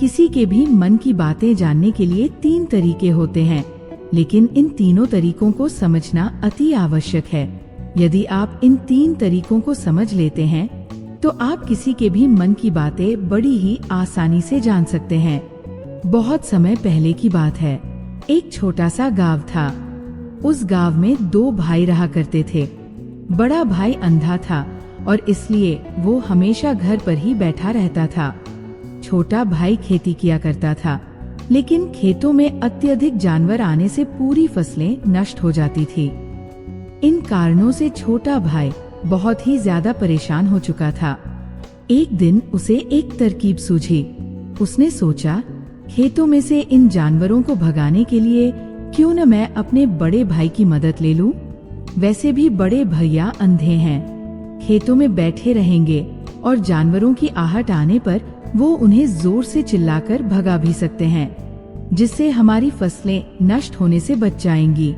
किसी के भी मन की बातें जानने के लिए 3 तरीके होते हैं, लेकिन इन तीनों तरीकों को समझना अति आवश्यक है। यदि आप इन 3 तरीकों को समझ लेते हैं तो आप किसी के भी मन की बातें बड़ी ही आसानी से जान सकते हैं। बहुत समय पहले की बात है। एक छोटा सा गांव था। उस गांव में 2 भाई रहा करते थे। बड़ा भाई अंधा था और इसलिए वो हमेशा घर पर ही बैठा रहता था। छोटा भाई खेती किया करता था, लेकिन खेतों में अत्यधिक जानवर आने से पूरी फसलें नष्ट हो जाती थी। इन कारणों से छोटा भाई बहुत ही ज्यादा परेशान हो चुका था। एक दिन उसे एक तरकीब सूझी। उसने सोचा, खेतों में से इन जानवरों को भगाने के लिए क्यों न मैं अपने बड़े भाई की मदद ले लूं। वैसे भी बड़े भैया अंधे हैं, खेतों में बैठे रहेंगे और जानवरों की आहट आने पर वो उन्हें जोर से चिल्लाकर भगा भी सकते हैं, जिससे हमारी फसलें नष्ट होने से बच जाएंगी।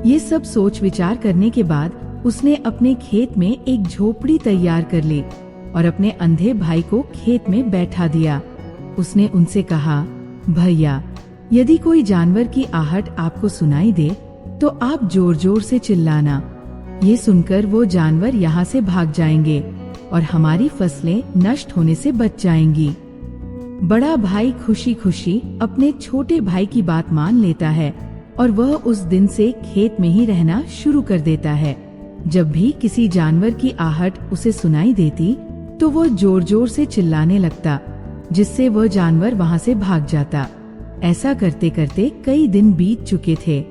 ये सब सोच विचार करने के बाद उसने अपने खेत में एक झोपड़ी तैयार कर ली और अपने अंधे भाई को खेत में बैठा दिया। उसने उनसे कहा, भैया, यदि कोई जानवर की आहट आपको सुनाई दे तो आप जोर जोर से चिल्लाना। ये सुनकर वो जानवर यहाँ से भाग जाएंगे और हमारी फसलें नष्ट होने से बच जाएंगी। बड़ा भाई खुशी खुशी अपने छोटे भाई की बात मान लेता है और वह उस दिन से खेत में ही रहना शुरू कर देता है। जब भी किसी जानवर की आहट उसे सुनाई देती तो वो जोर जोर से चिल्लाने लगता, जिससे वह जानवर वहाँ से भाग जाता। ऐसा करते करते कई दिन बीत चुके थे।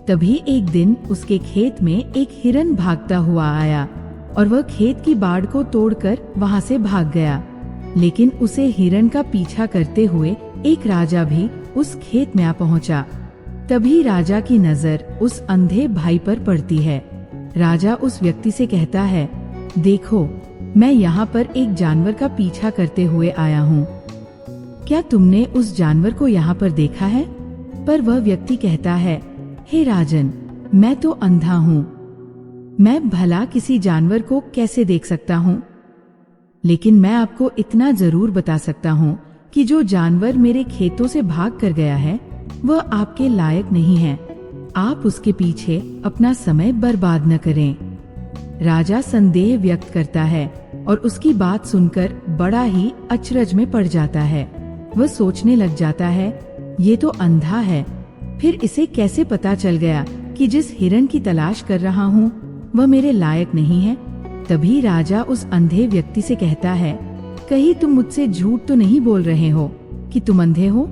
तभी एक दिन उसके खेत में एक हिरन भागता हुआ आया और वह खेत की बाड़ को तोड़कर वहाँ से भाग गया। लेकिन उसे हिरन का पीछा करते हुए एक राजा भी उस खेत में आ पहुँचा। तभी राजा की नजर उस अंधे भाई पर पड़ती है। राजा उस व्यक्ति से कहता है, देखो, मैं यहाँ पर एक जानवर का पीछा करते हुए आया हूँ। क्या तुमने उस जानवर को यहाँ पर देखा है? पर वह व्यक्ति कहता है, हे राजन, मैं तो अंधा हूँ, मैं भला किसी जानवर को कैसे देख सकता हूँ? लेकिन मैं आपको इतना जरूर बता सकता हूँ कि जो जानवर मेरे खेतों से भाग कर गया है वह आपके लायक नहीं है। आप उसके पीछे अपना समय बर्बाद न करें। राजा संदेह व्यक्त करता है और उसकी बात सुनकर बड़ा ही अचरज में पड़ जाता है। वह सोचने लग जाता है, ये तो अंधा है, फिर इसे कैसे पता चल गया कि जिस हिरन की तलाश कर रहा हूँ वह मेरे लायक नहीं है? तभी राजा उस अंधे व्यक्ति से कहता है, कहीं तुम मुझसे झूठ तो नहीं बोल रहे हो कि तुम अंधे हो?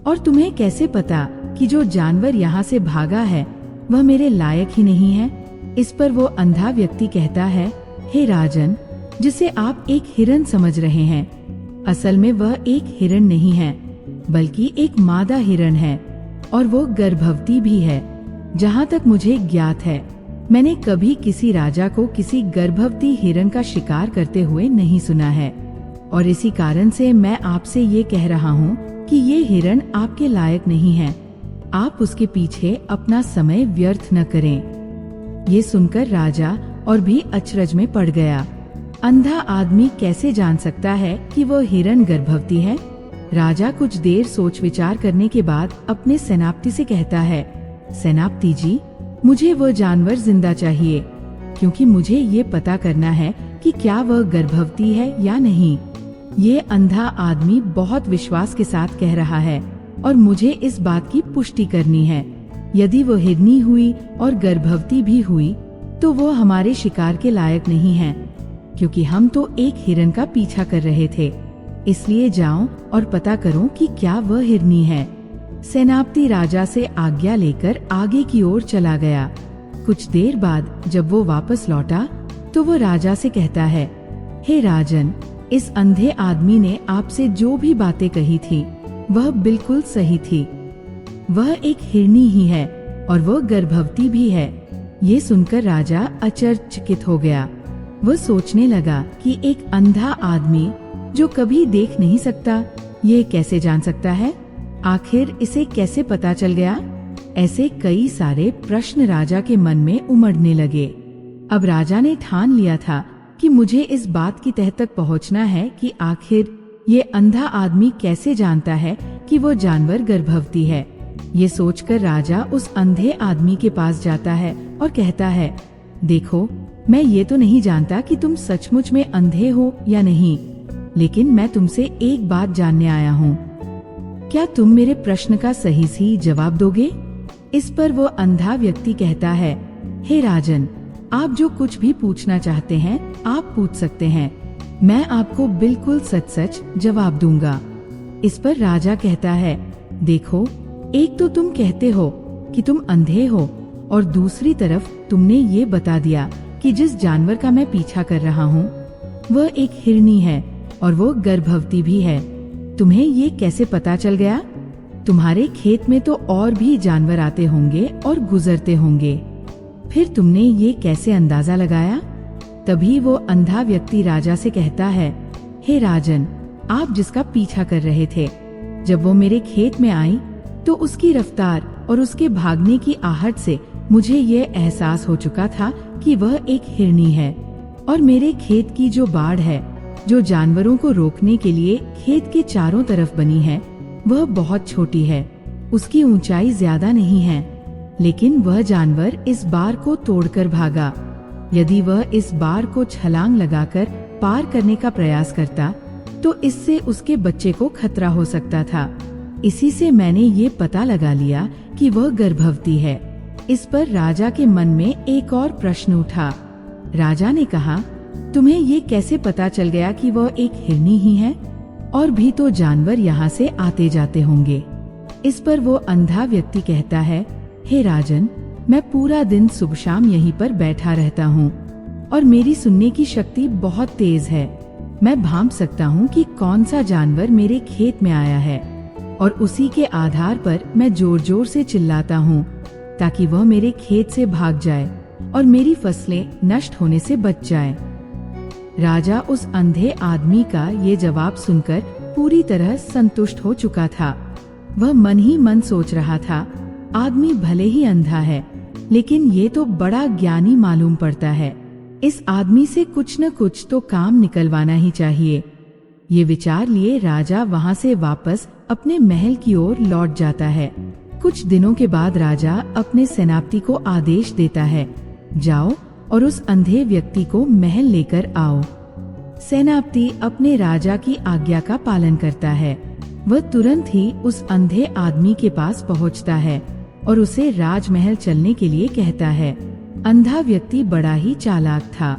और तुम्हें कैसे पता कि जो जानवर यहाँ से भागा है वह मेरे लायक ही नहीं है? इस पर वो अंधा व्यक्ति कहता है, हे राजन, जिसे आप एक हिरन समझ रहे हैं, असल में वह एक हिरन नहीं है, बल्कि एक मादा हिरन है और वो गर्भवती भी है। जहाँ तक मुझे ज्ञात है, मैंने कभी किसी राजा को किसी गर्भवती हिरन का शिकार करते हुए नहीं सुना है और इसी कारण से मैं आपसे ये कह रहा हूँ कि ये हिरन आपके लायक नहीं है। आप उसके पीछे अपना समय व्यर्थ न करें। ये सुनकर राजा और भी अचरज में पड़ गया। अंधा आदमी कैसे जान सकता है कि वह हिरन गर्भवती है? राजा कुछ देर सोच विचार करने के बाद अपने सेनापति से कहता है, सेनापति जी, मुझे वह जानवर जिंदा चाहिए, क्योंकि मुझे ये पता करना है कि क्या वह गर्भवती है या नहीं। ये अंधा आदमी बहुत विश्वास के साथ कह रहा है और मुझे इस बात की पुष्टि करनी है। यदि वो हिरनी हुई और गर्भवती भी हुई तो वो हमारे शिकार के लायक नहीं है, क्योंकि हम तो एक हिरन का पीछा कर रहे थे। इसलिए जाओ और पता करो कि क्या वह हिरनी है। सेनापति राजा से आज्ञा लेकर आगे की ओर चला गया। कुछ देर बाद जब वो वापस लौटा तो वो राजा से कहता है, हे राजन, इस अंधे आदमी ने आपसे जो भी बातें कही थी वह बिल्कुल सही थी। वह एक हिरनी ही है और वह गर्भवती भी है। ये सुनकर राजा अचरचकित हो गया। वह सोचने लगा कि एक अंधा आदमी जो कभी देख नहीं सकता, ये कैसे जान सकता है? आखिर इसे कैसे पता चल गया? ऐसे कई सारे प्रश्न राजा के मन में उमड़ने लगे। अब राजा ने ठान लिया था कि मुझे इस बात की तह तक पहुंचना है कि आखिर ये अंधा आदमी कैसे जानता है कि वो जानवर गर्भवती है। ये सोचकर राजा उस अंधे आदमी के पास जाता है और कहता है, देखो, मैं ये तो नहीं जानता कि तुम सचमुच में अंधे हो या नहीं, लेकिन मैं तुमसे एक बात जानने आया हूँ। क्या तुम मेरे प्रश्न का सही जवाब दोगे? इस पर वो अंधा व्यक्ति कहता है, हे राजन, आप जो कुछ भी पूछना चाहते हैं आप पूछ सकते हैं, मैं आपको बिल्कुल सच जवाब दूंगा। इस पर राजा कहता है, देखो, एक तो तुम कहते हो कि तुम अंधे हो और दूसरी तरफ तुमने ये बता दिया कि जिस जानवर का मैं पीछा कर रहा हूँ वह एक हिरनी है और वो गर्भवती भी है। तुम्हें ये कैसे पता चल गया? तुम्हारे खेत में तो और भी जानवर आते होंगे और गुजरते होंगे, फिर तुमने ये कैसे अंदाजा लगाया? तभी वो अंधा व्यक्ति राजा से कहता है, हे राजन, आप जिसका पीछा कर रहे थे, जब वो मेरे खेत में आई तो उसकी रफ्तार और उसके भागने की आहट से मुझे ये एहसास हो चुका था कि वह एक हिरनी है और मेरे खेत की जो बाड़ है, जो जानवरों को रोकने के लिए खेत के चारों तरफ बनी है, वह बहुत छोटी है। उसकी ऊंचाई ज्यादा नहीं है, लेकिन वह जानवर इस बाड़ को तोड़कर भागा। यदि वह इस बाड़ को छलांग लगाकर पार करने का प्रयास करता तो इससे उसके बच्चे को खतरा हो सकता था। इसी से मैंने ये पता लगा लिया कि वह गर्भवती है। इस पर राजा के मन में एक और प्रश्न उठा। राजा ने कहा, तुम्हें ये कैसे पता चल गया कि वह एक हिरनी ही है? और भी तो जानवर यहाँ से आते जाते होंगे। इस पर वो अंधा व्यक्ति कहता है, हे राजन, मैं पूरा दिन सुबह शाम यहीं पर बैठा रहता हूँ और मेरी सुनने की शक्ति बहुत तेज है। मैं भांप सकता हूँ कि कौन सा जानवर मेरे खेत में आया है और उसी के आधार पर मैं जोर जोर से चिल्लाता हूँ ताकि वह मेरे खेत से भाग जाए और मेरी फसलें नष्ट होने से बच जाए। राजा उस अंधे आदमी का ये जवाब सुनकर पूरी तरह संतुष्ट हो चुका था। वह मन ही मन सोच रहा था, आदमी भले ही अंधा है, लेकिन ये तो बड़ा ज्ञानी मालूम पड़ता है। इस आदमी से कुछ न कुछ तो काम निकलवाना ही चाहिए। ये विचार लिए राजा वहाँ से वापस अपने महल की ओर लौट जाता है। कुछ दिनों के बाद राजा अपने सेनापति को आदेश देता है, जाओ और उस अंधे व्यक्ति को महल लेकर आओ। सेनापति अपने राजा की आज्ञा का पालन करता है। वह तुरंत ही उस अंधे आदमी के पास पहुंचता है और उसे राजमहल चलने के लिए कहता है। अंधा व्यक्ति बड़ा ही चालाक था।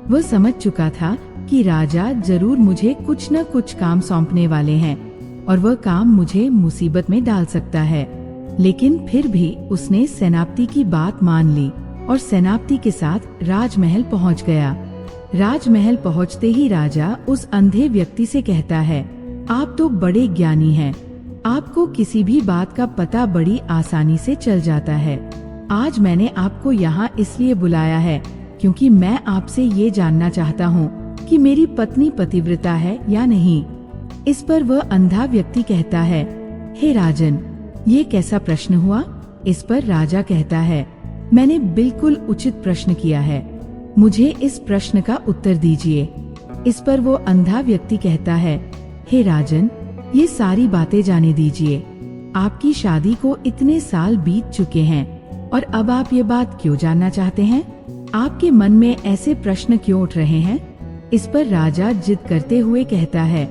वह समझ चुका था कि राजा जरूर मुझे कुछ न कुछ काम सौंपने वाले हैं और वह काम मुझे मुसीबत में डाल सकता है, लेकिन फिर भी उसने सेनापति की बात मान ली और सेनापति के साथ राजमहल पहुंच गया। राजमहल पहुंचते ही राजा उस अंधे व्यक्ति से कहता है, आप तो बड़े ज्ञानी हैं, आपको किसी भी बात का पता बड़ी आसानी से चल जाता है। आज मैंने आपको यहाँ इसलिए बुलाया है क्योंकि मैं आपसे ये जानना चाहता हूँ कि मेरी पत्नी पतिव्रता है या नहीं। इस पर वह अंधा व्यक्ति कहता है, हे राजन, ये कैसा प्रश्न हुआ? इस पर राजा कहता है, मैंने बिल्कुल उचित प्रश्न किया है, मुझे इस प्रश्न का उत्तर दीजिए। इस पर वो अंधा व्यक्ति कहता है, हे राजन, ये सारी बातें जाने दीजिए। आपकी शादी को इतने साल बीत चुके हैं और अब आप ये बात क्यों जानना चाहते हैं? आपके मन में ऐसे प्रश्न क्यों उठ रहे हैं? इस पर राजा जिद करते हुए कहता है,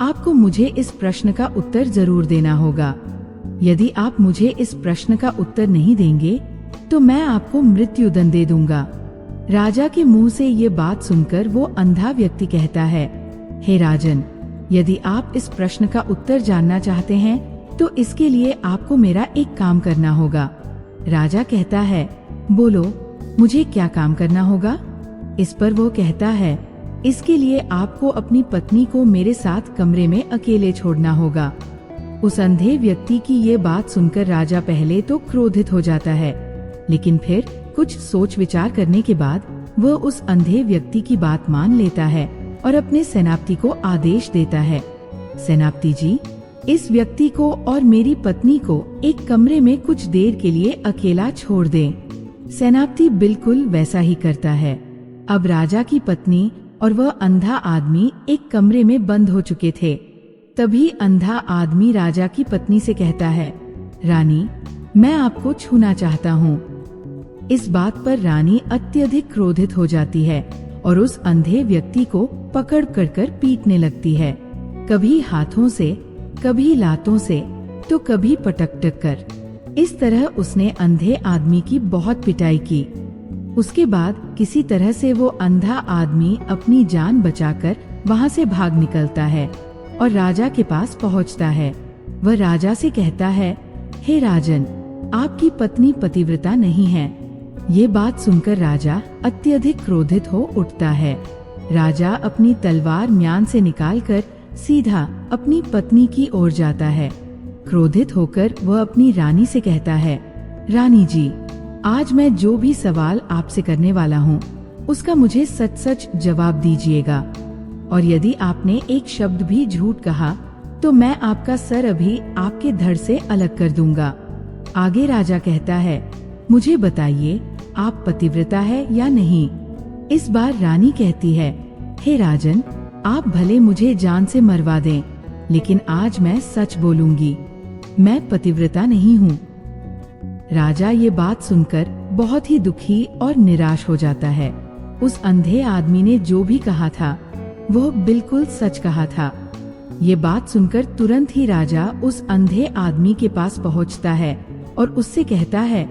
आपको मुझे इस प्रश्न का उत्तर जरूर देना होगा। यदि आप मुझे इस प्रश्न का उत्तर नहीं देंगे तो मैं आपको मृत्युदंड दे दूंगा। राजा के मुंह से ये बात सुनकर वो अंधा व्यक्ति कहता है, हे राजन, यदि आप इस प्रश्न का उत्तर जानना चाहते हैं तो इसके लिए आपको मेरा एक काम करना होगा। राजा कहता है, बोलो, मुझे क्या काम करना होगा? इस पर वो कहता है, इसके लिए आपको अपनी पत्नी को मेरे साथ कमरे में अकेले छोड़ना होगा। उस अंधे व्यक्ति की ये बात सुनकर राजा पहले तो क्रोधित हो जाता है, लेकिन फिर कुछ सोच विचार करने के बाद वह उस अंधे व्यक्ति की बात मान लेता है और अपने सेनापति को आदेश देता है, सेनापति जी, इस व्यक्ति को और मेरी पत्नी को एक कमरे में कुछ देर के लिए अकेला छोड़ दें। सेनापति बिल्कुल वैसा ही करता है। अब राजा की पत्नी और वह अंधा आदमी एक कमरे में बंद हो चुके थे। तभी अंधा आदमी राजा की पत्नी से कहता है, रानी, मैं आपको छूना चाहता हूँ। इस बात पर रानी अत्यधिक क्रोधित हो जाती है और उस अंधे व्यक्ति को पकड़ कर पीटने लगती है, कभी हाथों से, कभी लातों से, तो कभी पटक कर। इस तरह उसने अंधे आदमी की बहुत पिटाई की। उसके बाद किसी तरह से वो अंधा आदमी अपनी जान बचाकर वहाँ से भाग निकलता है और राजा के पास पहुँचता है। वह राजा से कहता है, हे राजन, आपकी पत्नी पतिव्रता नहीं है। ये बात सुनकर राजा अत्यधिक क्रोधित हो उठता है। राजा अपनी तलवार म्यान से निकालकर सीधा अपनी पत्नी की ओर जाता है। क्रोधित होकर वह अपनी रानी से कहता है, रानी जी, आज मैं जो भी सवाल आपसे करने वाला हूँ उसका मुझे सच सच जवाब दीजिएगा, और यदि आपने एक शब्द भी झूठ कहा तो मैं आपका सर अभी आपके धड़ से अलग कर दूंगा। आगे राजा कहता है, मुझे बताइए, आप पतिव्रता है या नहीं। इस बार रानी कहती है, हे राजन, आप भले मुझे जान से मरवा दें, लेकिन आज मैं सच बोलूंगी, मैं पतिव्रता नहीं हूँ। राजा ये बात सुनकर बहुत ही दुखी और निराश हो जाता है। उस अंधे आदमी ने जो भी कहा था वह बिल्कुल सच कहा था। ये बात सुनकर तुरंत ही राजा उस अंधे आदमी के पास पहुंचता है और उससे कहता है,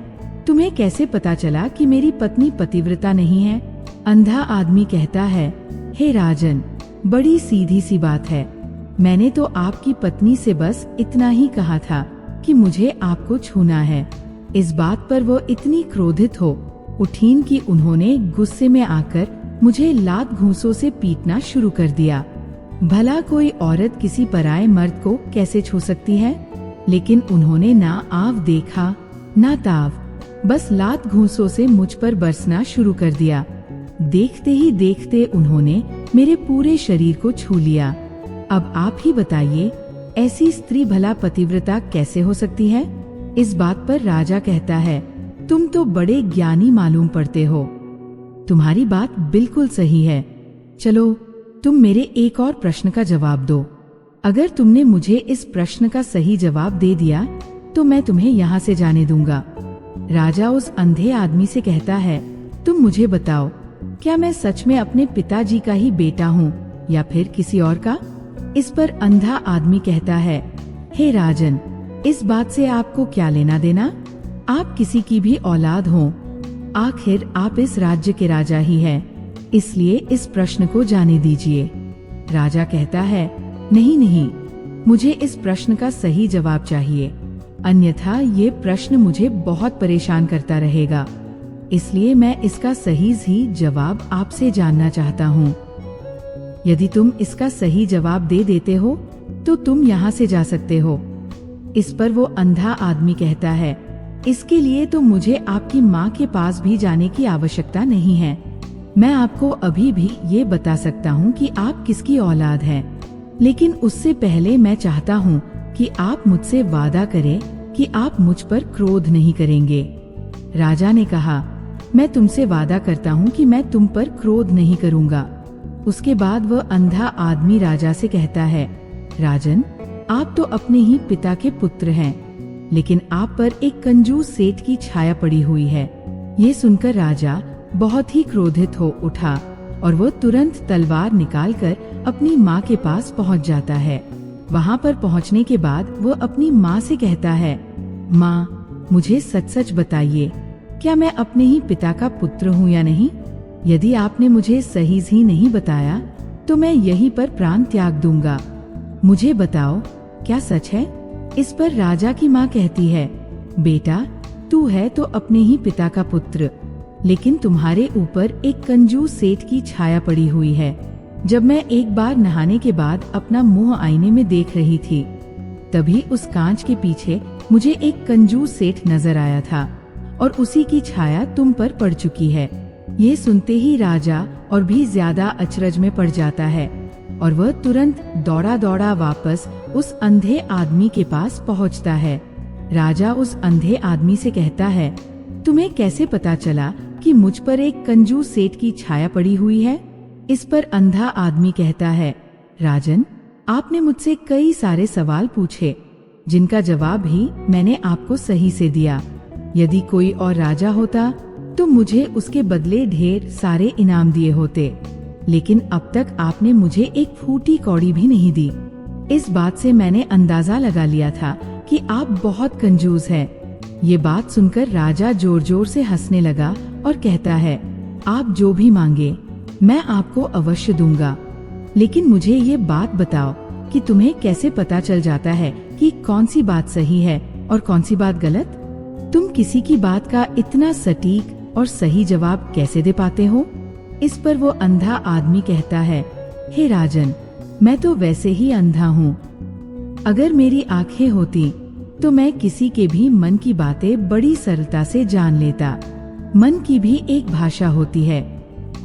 तुम्हें कैसे पता चला कि मेरी पत्नी पतिव्रता नहीं है। अंधा आदमी कहता है, हे राजन, बड़ी सीधी सी बात है, मैंने तो आपकी पत्नी से बस इतना ही कहा था कि मुझे आपको छूना है। इस बात पर वो इतनी क्रोधित हो उठीन कि उन्होंने गुस्से में आकर मुझे लात घूंसों से पीटना शुरू कर दिया। भला कोई औरत किसी पराये मर्द को कैसे छू सकती है, लेकिन उन्होंने ना आव देखा ना ताव, बस लात घूंसों से मुझ पर बरसना शुरू कर दिया। देखते ही देखते उन्होंने मेरे पूरे शरीर को छू लिया। अब आप ही बताइए, ऐसी स्त्री भला पतिव्रता कैसे हो सकती है। इस बात पर राजा कहता है, तुम तो बड़े ज्ञानी मालूम पड़ते हो, तुम्हारी बात बिल्कुल सही है। चलो तुम मेरे एक और प्रश्न का जवाब दो। अगर तुमने मुझे इस प्रश्न का सही जवाब दे दिया तो मैं तुम्हें यहाँ से जाने दूंगा। राजा उस अंधे आदमी से कहता है, तुम मुझे बताओ, क्या मैं सच में अपने पिताजी का ही बेटा हूँ या फिर किसी और का। इस पर अंधा आदमी कहता है, हे राजन, इस बात से आपको क्या लेना देना, आप किसी की भी औलाद हो, आखिर आप इस राज्य के राजा ही हैं, इसलिए इस प्रश्न को जाने दीजिए। राजा कहता है, नहीं नहीं, मुझे इस प्रश्न का सही जवाब चाहिए, अन्यथा ये प्रश्न मुझे बहुत परेशान करता रहेगा, इसलिए मैं इसका सही जवाब आपसे जानना चाहता हूँ। यदि तुम इसका सही जवाब दे देते हो तो तुम यहाँ से जा सकते हो। इस पर वो अंधा आदमी कहता है, इसके लिए तो मुझे आपकी माँ के पास भी जाने की आवश्यकता नहीं है। मैं आपको अभी भी ये बता सकता हूँ कि आप किसकी औलाद हैं, लेकिन उससे पहले मैं चाहता हूँ कि आप मुझसे वादा करें कि आप मुझ पर क्रोध नहीं करेंगे। राजा ने कहा, मैं तुमसे वादा करता हूँ कि मैं तुम पर क्रोध नहीं करूँगा। उसके बाद वह अंधा आदमी राजा से कहता है, राजन, आप तो अपने ही पिता के पुत्र हैं, लेकिन आप पर एक कंजूस सेठ की छाया पड़ी हुई है। ये सुनकर राजा बहुत ही क्रोधित हो उठा और वो तुरंत तलवार निकालकर अपनी माँ के पास पहुँच जाता है। वहाँ पर पहुँचने के बाद वो अपनी माँ से कहता है, माँ, मुझे सच सच बताइए, क्या मैं अपने ही पिता का पुत्र हूँ या नहीं। यदि आपने मुझे सही नहीं बताया तो मैं यहीं पर प्राण त्याग दूंगा। मुझे बताओ, क्या सच है। इस पर राजा की माँ कहती है, बेटा, तू है तो अपने ही पिता का पुत्र, लेकिन तुम्हारे ऊपर एक कंजूस सेठ की छाया पड़ी हुई है। जब मैं एक बार नहाने के बाद अपना मुंह आईने में देख रही थी, तभी उस कांच के पीछे मुझे एक कंजूस सेठ नजर आया था और उसी की छाया तुम पर पड़ चुकी है। ये सुनते ही राजा और भी ज्यादा अचरज में पड़ जाता है और वह तुरंत दौड़ा दौड़ा वापस उस अंधे आदमी के पास पहुंचता है। राजा उस अंधे आदमी से कहता है, तुम्हें कैसे पता चला कि मुझ पर एक कंजूस सेठ की छाया पड़ी हुई है। इस पर अंधा आदमी कहता है, राजन, आपने मुझसे कई सारे सवाल पूछे, जिनका जवाब भी मैंने आपको सही से दिया। यदि कोई और राजा होता तो मुझे उसके बदले ढेर सारे इनाम दिए होते, लेकिन अब तक आपने मुझे एक फूटी कौड़ी भी नहीं दी। इस बात से मैंने अंदाजा लगा लिया था कि आप बहुत कंजूस हैं। ये बात सुनकर राजा जोर जोर से हंसने लगा और कहता है, आप जो भी मांगे मैं आपको अवश्य दूंगा, लेकिन मुझे ये बात बताओ कि तुम्हें कैसे पता चल जाता है कि कौन सी बात सही है और कौन सी बात गलत? तुम किसी की बात का इतना सटीक और सही जवाब कैसे दे पाते हो? इस पर वो अंधा आदमी कहता है, हे राजन, मैं तो वैसे ही अंधा हूँ। अगर मेरी आंखें होती तो मैं किसी के भी मन की बातें बड़ी सरलता से जान लेता। मन की भी एक भाषा होती है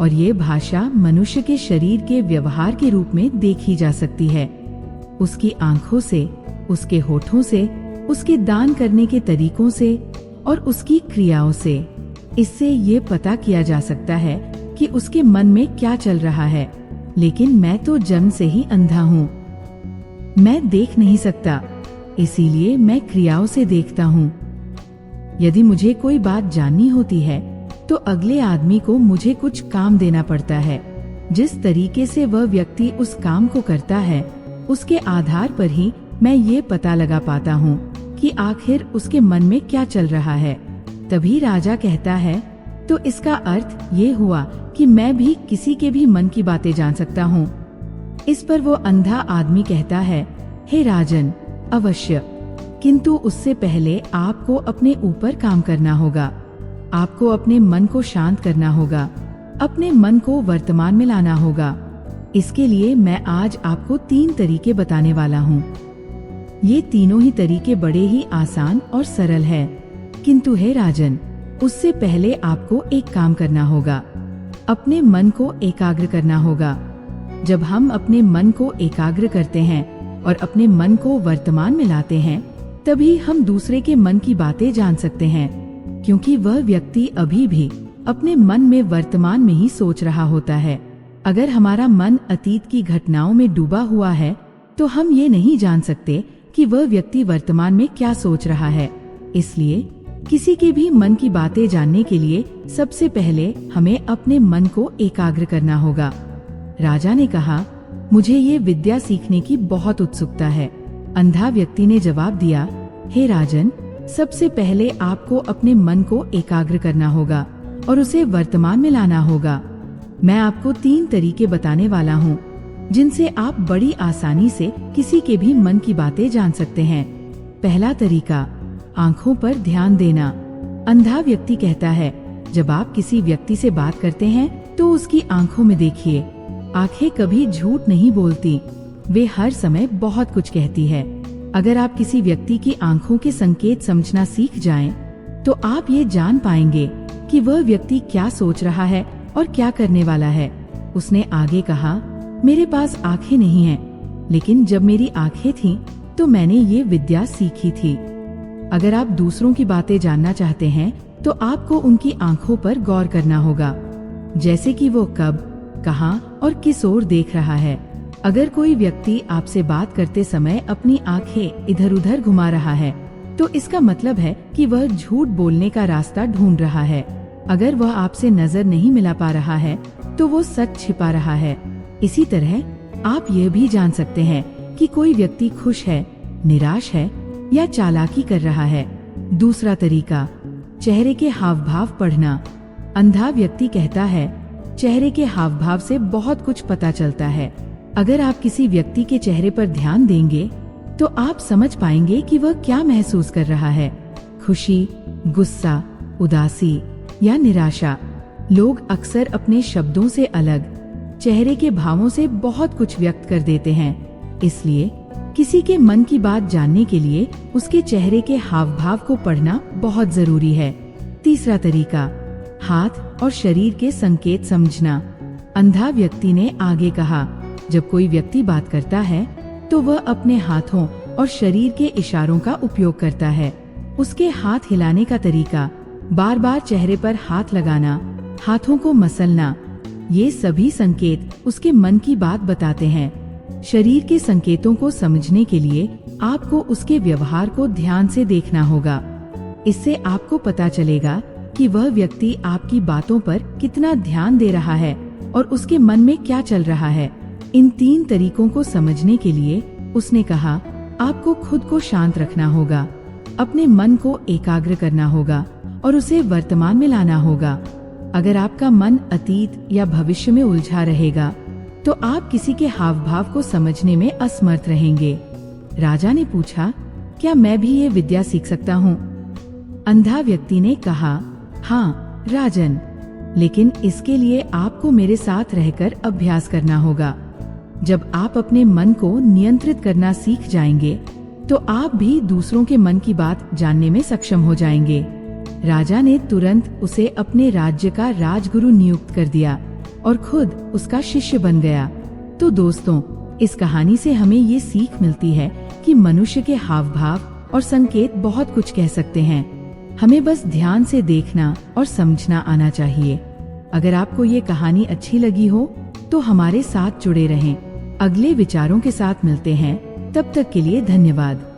और ये भाषा मनुष्य के शरीर के व्यवहार के रूप में देखी जा सकती है। उसकी आंखों से, उसके होठों से, उसके दान करने के तरीकों से और उसकी क्रियाओं से। इससे ये पता किया जा सकता है कि उसके मन में क्या चल रहा है। लेकिन मैं तो जन्म से ही अंधा हूँ। मैं देख नहीं सकता, इसीलिए मैं क्रियाओं से देखता हूँ। यदि मुझे कोई बात जाननी होती है तो अगले आदमी को मुझे कुछ काम देना पड़ता है। जिस तरीके से वह व्यक्ति उस काम को करता है, उसके आधार पर ही मैं ये पता लगा पाता हूँ कि आखिर उसके मन में क्या चल रहा है। तभी राजा कहता है, तो इसका अर्थ ये हुआ कि मैं भी किसी के भी मन की बातें जान सकता हूँ। इस पर वो अंधा आदमी कहता है, हे राजन, अवश्य, किंतु उससे पहले आपको अपने ऊपर काम करना होगा। आपको अपने मन को शांत करना होगा, अपने मन को वर्तमान में लाना होगा। इसके लिए मैं आज आपको 3 तरीके बताने वाला हूँ। ये तीनों ही तरीके बड़े ही आसान और सरल है, किंतु हे राजन, उससे पहले आपको एक काम करना होगा, अपने मन को एकाग्र करना होगा। जब हम अपने मन को एकाग्र करते हैं और अपने मन को वर्तमान में लाते हैं, तभी हम दूसरे के मन की बातें जान सकते हैं, क्योंकि वह व्यक्ति अभी भी अपने मन में वर्तमान में ही सोच रहा होता है। अगर हमारा मन अतीत की घटनाओं में डूबा हुआ है तो हम ये नहीं जान सकते कि वह व्यक्ति वर्तमान में क्या सोच रहा है। इसलिए किसी के भी मन की बातें जानने के लिए सबसे पहले हमें अपने मन को एकाग्र करना होगा। राजा ने कहा, मुझे ये विद्या सीखने की बहुत उत्सुकता है। अंधा व्यक्ति ने जवाब दिया, हे राजन, सबसे पहले आपको अपने मन को एकाग्र करना होगा और उसे वर्तमान में लाना होगा। मैं आपको 3 तरीके बताने वाला हूँ, जिनसे आप बड़ी आसानी से किसी के भी मन की बातें जान सकते हैं। पहला तरीका, आंखों पर ध्यान देना। अंधा व्यक्ति कहता है, जब आप किसी व्यक्ति से बात करते हैं तो उसकी आंखों में देखिए। आंखें कभी झूठ नहीं बोलती, वे हर समय बहुत कुछ कहती है। अगर आप किसी व्यक्ति की आंखों के संकेत समझना सीख जाएं, तो आप ये जान पाएंगे कि वह व्यक्ति क्या सोच रहा है और क्या करने वाला है। उसने आगे कहा, मेरे पास आंखें नहीं हैं, लेकिन जब मेरी आंखें थीं, तो मैंने ये विद्या सीखी थी। अगर आप दूसरों की बातें जानना चाहते हैं तो आपको उनकी आंखों पर गौर करना होगा, जैसे कि वो कब, कहां और किस ओर देख रहा है। अगर कोई व्यक्ति आपसे बात करते समय अपनी आंखें इधर उधर घुमा रहा है, तो इसका मतलब है कि वह झूठ बोलने का रास्ता ढूंढ रहा है। अगर वह आपसे नजर नहीं मिला पा रहा है, तो वो सच छिपा रहा है। इसी तरह आप यह भी जान सकते हैं कि कोई व्यक्ति खुश है, निराश है या चालाकी कर रहा है। दूसरा तरीका, चेहरे के हाव भाव पढ़ना। अंधा व्यक्ति कहता है, चेहरे के हाव भाव से बहुत कुछ पता चलता है। अगर आप किसी व्यक्ति के चेहरे पर ध्यान देंगे तो आप समझ पाएंगे कि वह क्या महसूस कर रहा है, खुशी, गुस्सा, उदासी या निराशा। लोग अक्सर अपने शब्दों से अलग चेहरे के भावों से बहुत कुछ व्यक्त कर देते हैं। इसलिए किसी के मन की बात जानने के लिए उसके चेहरे के हाव भाव को पढ़ना बहुत जरूरी है। तीसरा तरीका, हाथ और शरीर के संकेत समझना। अंधा व्यक्ति ने आगे कहा, जब कोई व्यक्ति बात करता है तो वह अपने हाथों और शरीर के इशारों का उपयोग करता है। उसके हाथ हिलाने का तरीका, बार बार चेहरे पर हाथ लगाना, हाथों को मसलना, ये सभी संकेत उसके मन की बात बताते हैं। शरीर के संकेतों को समझने के लिए आपको उसके व्यवहार को ध्यान से देखना होगा। इससे आपको पता चलेगा कि वह व्यक्ति आपकी बातों पर कितना ध्यान दे रहा है और उसके मन में क्या चल रहा है। इन 3 तरीकों को समझने के लिए उसने कहा, आपको खुद को शांत रखना होगा, अपने मन को एकाग्र करना होगा और उसे वर्तमान में लाना होगा। अगर आपका मन अतीत या भविष्य में उलझा रहेगा तो आप किसी के हाव भाव को समझने में असमर्थ रहेंगे। राजा ने पूछा, क्या मैं भी ये विद्या सीख सकता हूँ? अंधा व्यक्ति ने कहा, हाँ राजन, लेकिन इसके लिए आपको मेरे साथ रहकर अभ्यास करना होगा। जब आप अपने मन को नियंत्रित करना सीख जाएंगे तो आप भी दूसरों के मन की बात जानने में सक्षम हो जाएंगे। राजा ने तुरंत उसे अपने राज्य का राजगुरु नियुक्त कर दिया और खुद उसका शिष्य बन गया। तो दोस्तों, इस कहानी से हमें ये सीख मिलती है कि मनुष्य के हाव भाव और संकेत बहुत कुछ कह सकते हैं। हमें बस ध्यान से देखना और समझना आना चाहिए। अगर आपको ये कहानी अच्छी लगी हो तो हमारे साथ जुड़े रहें। अगले विचारों के साथ मिलते हैं। तब तक के लिए धन्यवाद।